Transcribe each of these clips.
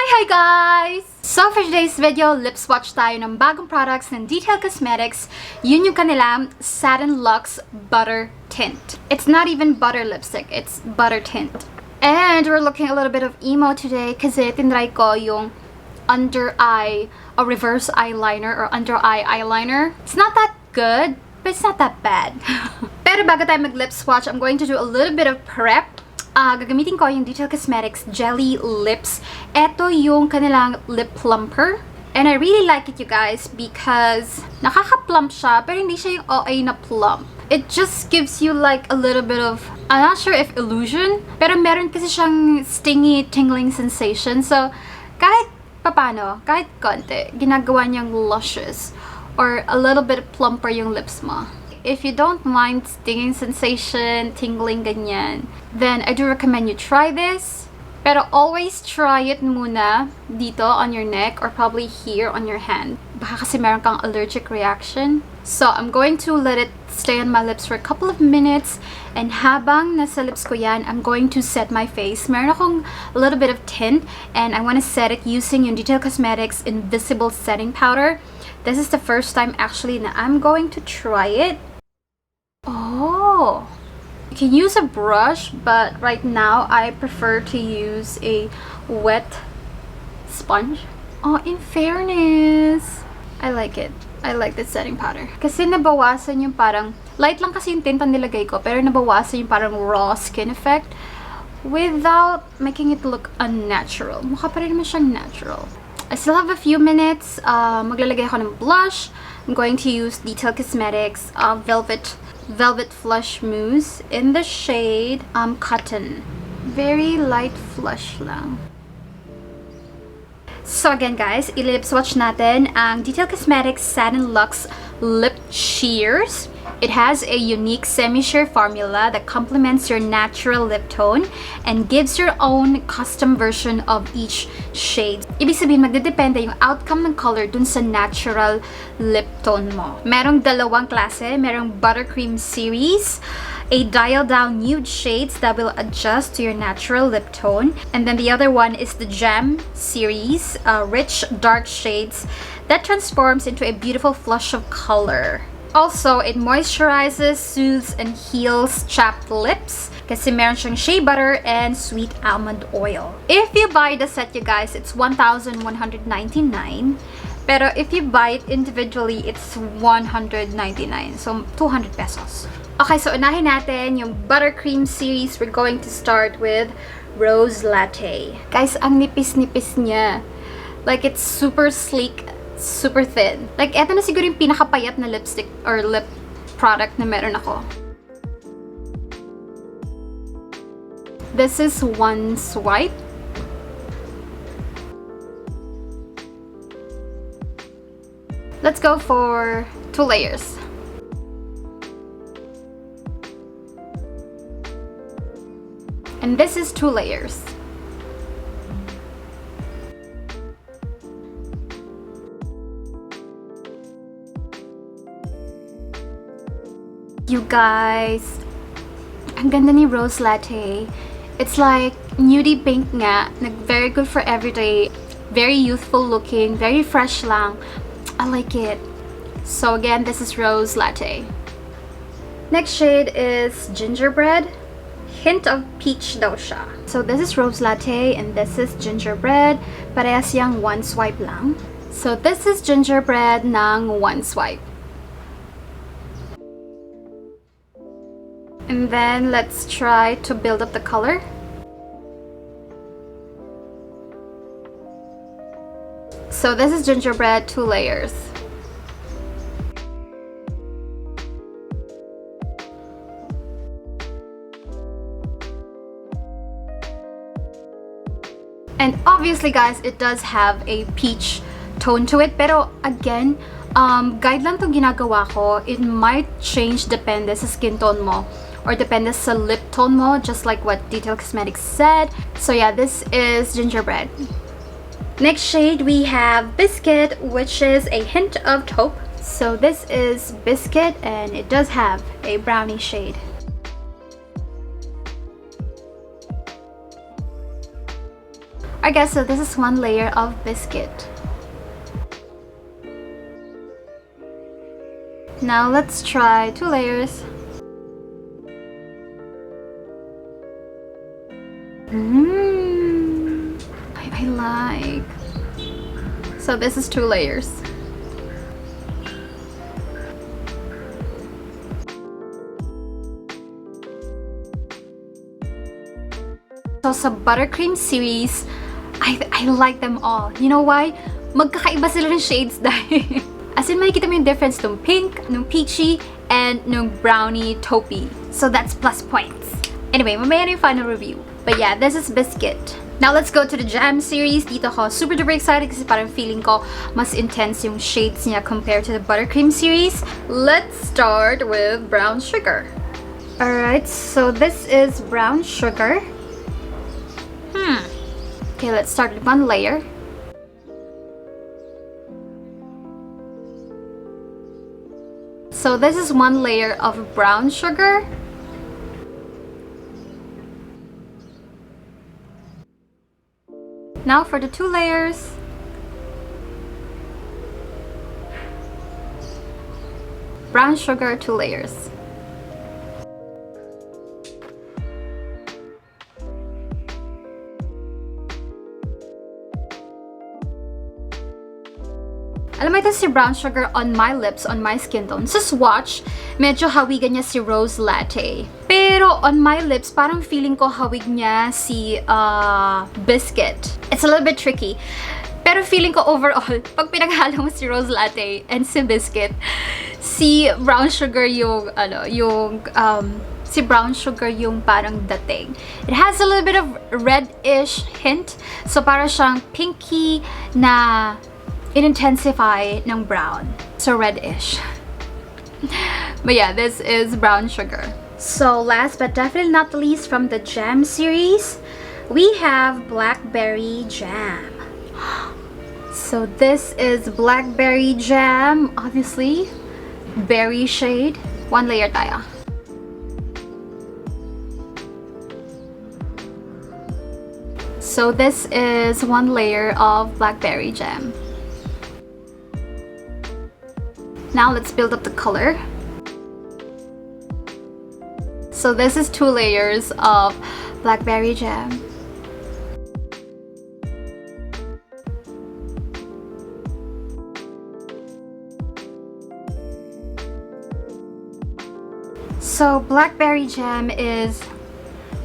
Hi guys! So for today's video, lip swatch tayo ng bagong products ng Detail Cosmetics. Yun yung kanilang Satin Luxe Butter Tint. It's not even butter lipstick, it's butter tint. And we're looking a little bit of emo today kasi tinry ko yung under eye, a reverse eyeliner or under eye eyeliner. It's not that good, but it's not that bad. Pero bago tayo mag lip swatch, I'm going to do a little bit of prep. Gagamitin ko yung Detail Cosmetics Jelly Lips. Ito yung kanilang lip plumper. And I really like it, you guys, because nakaka-plump siya, pero hindi siya yung OA na plump. It just gives you like a little bit of, I'm not sure if illusion, pero meron kasi siyang stingy, tingling sensation. So, kahit papano, kahit konti, ginagawa niyang luscious or a little bit plumper yung lips mo. If you don't mind stinging sensation, tingling ganyan, then I do recommend you try this. Pero always try it muna dito on your neck or probably here on your hand. Baka kasi meron kang allergic reaction. So I'm going to let it stay on my lips for a couple of minutes. And habang nasa lips ko yan, I'm going to set my face. Meron akong a little bit of tint and I want to set it using yung Detail Cosmetics Invisible Setting Powder. This is the first time actually na I'm going to try it. Oh, you can use a brush, but right now I prefer to use a wet sponge. Oh, in fairness, I like it. I like this setting powder. Kasi nabawasan yung parang, light lang kasi yung tint ang nilagay ko, pero nabawasan yung parang raw skin effect without making it look unnatural. Mukha pa rin naman siyang natural. I still have a few minutes. Maglalagay ako ng blush. I'm going to use Detail Cosmetics Velvet Flush Mousse in the shade Cotton. Very light flush lang. So again guys, i-lip swatch natin ang Detail Cosmetics Satin Luxe Lip Sheers. It has a unique semi-sheer formula that complements your natural lip tone and gives your own custom version of each shade. Ibig sabihin, magdedepende yung outcome ng color dun sa natural lip tone mo. Merong dalawang klase. Merong Buttercream Series, a dial-down nude shades that will adjust to your natural lip tone. And then the other one is the Jam Series, rich dark shades that transforms into a beautiful flush of color. Also, it moisturizes, soothes, and heals chapped lips kasi meron siyang shea butter and sweet almond oil. If you buy the set, you guys, it's $1,199. Pero if you buy it individually, it's $199. So, 200 pesos. Okay, so unahin natin yung Buttercream series. We're going to start with Rose Latte. Guys, ang nipis-nipis niya. Like, it's super sleek, super thin. Like, eto na siguro yung pinakapayat na lipstick or lip product na meron ako. This is one swipe. Let's go for 2 layers. And this is 2 layers. You guys, ang ganda ni Rose Latte. It's like nudie pink nga. Very good for everyday. Very youthful looking. Very fresh lang. I like it. So again, this is Rose Latte. Next shade is Gingerbread. Hint of peach daw siya. So this is Rose Latte and this is Gingerbread. Parehas yang one swipe lang. So this is Gingerbread ng one swipe. And then let's try to build up the color. So this is Gingerbread, 2 layers. And obviously guys, it does have a peach tone to it. Pero again, guide lang itong ginagawa ko. It might change depende sa skin tone mo. Or depende sa lip tone mo, just like what Detail Cosmetics said. So yeah, this is Gingerbread. Next shade, we have Biscuit, which is a hint of taupe. So this is Biscuit, and it does have a brownie shade. I guess so this is one layer of Biscuit. Now let's try 2 layers. I like. So this is 2 layers. So sa buttercream series, I like them all. You know why? Magkakaiba sila ng shades dahil. As in, makikita mo yung difference nung pink, nung peachy, and nung brownie taupey. So that's plus points. Anyway, mamaya na yung final review. But yeah, this is Biscuit. Now let's go to the Jam series. Dito ako super duper excited kasi parang feeling ko mas intense yung shades niya compared to the buttercream series. Let's start with brown sugar. Alright, so this is brown sugar. Okay, let's start with 1 layer. So this is 1 layer of brown sugar. Now for the 2 layers. Brown sugar, 2 layers. Alam mo ito si brown sugar on my lips, on my skin tone. Sa swatch, medyo hawigan niya si Rose Latte. Pero on my lips, parang feeling ko hawig niya si Biscuit. It's a little bit tricky. Pero feeling ko overall, pag pinaghalo mo si Rose Latte and si Biscuit, si brown sugar yung, si brown sugar yung parang dating. It has a little bit of red-ish hint. So parang siyang pinky na in-intensify ng brown. So red-ish. But yeah, this is brown sugar. So last but definitely not the least from the Jam series, we have Blackberry Jam. So this is Blackberry Jam, obviously. Berry shade. 1 layer tayo. So this is 1 layer of Blackberry Jam. Now let's build up the color. So this is 2 layers of Blackberry Jam. So Blackberry Jam is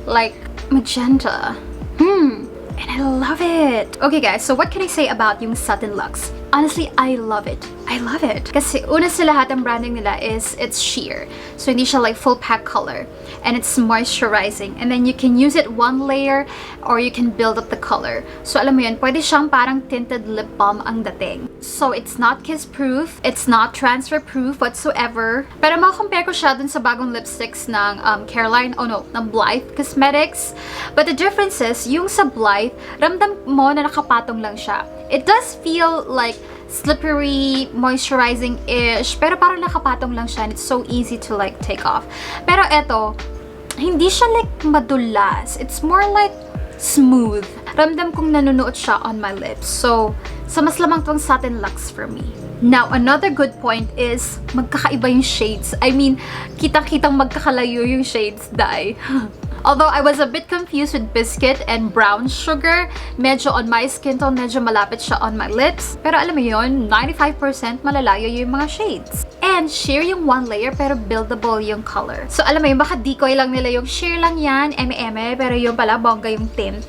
like magenta. And I love it. Okay guys, so what can I say about yung SATIN LUXE? Honestly, I love it. I love it. Kasi una sa lahat ang branding nila is it's sheer. So hindi siya like full pack color. And it's moisturizing. And then you can use it 1 layer or you can build up the color. So alam mo yun, pwede siyang parang tinted lip balm ang dating. So it's not kiss proof. It's not transfer proof whatsoever. Pero makakompare ko siya dun sa bagong lipsticks ng ng Blythe Cosmetics. But the difference is, yung sa Blythe, ramdam mo na nakapatong lang siya. It does feel like slippery, moisturizing-ish, pero parang nakapatong lang siya and it's so easy to like take off. Pero eto, hindi siya like madulas. It's more like smooth. Ramdam kong nanunuot siya on my lips. So, sa mas lamang tong SATIN LUXE for me. Now, another good point is magkakaiba yung shades. I mean, kitang-kitang magkakalayo yung shades, dai. Although I was a bit confused with Biscuit and brown sugar, medyo on my skin tone, medyo malapit siya on my lips. Pero alam mo yun, 95% malalayo yung mga shades. And sheer yung 1 layer pero buildable yung color. So alam mo yun, baka decoy lang nila yung sheer lang yan, eme-eme, pero yung pala bongga yung tint.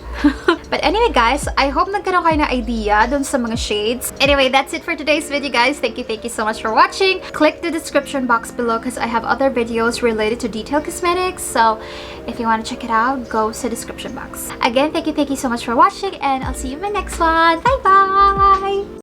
But anyway guys, I hope nagkaroon kayo na idea dun sa mga shades. Anyway, that's it for today's video guys. Thank you so much for watching. Click the description box below because I have other videos related to Detailed Cosmetics. So if you want to check it out, go to the description box. Again, thank you so much for watching and I'll see you in my next one. Bye bye!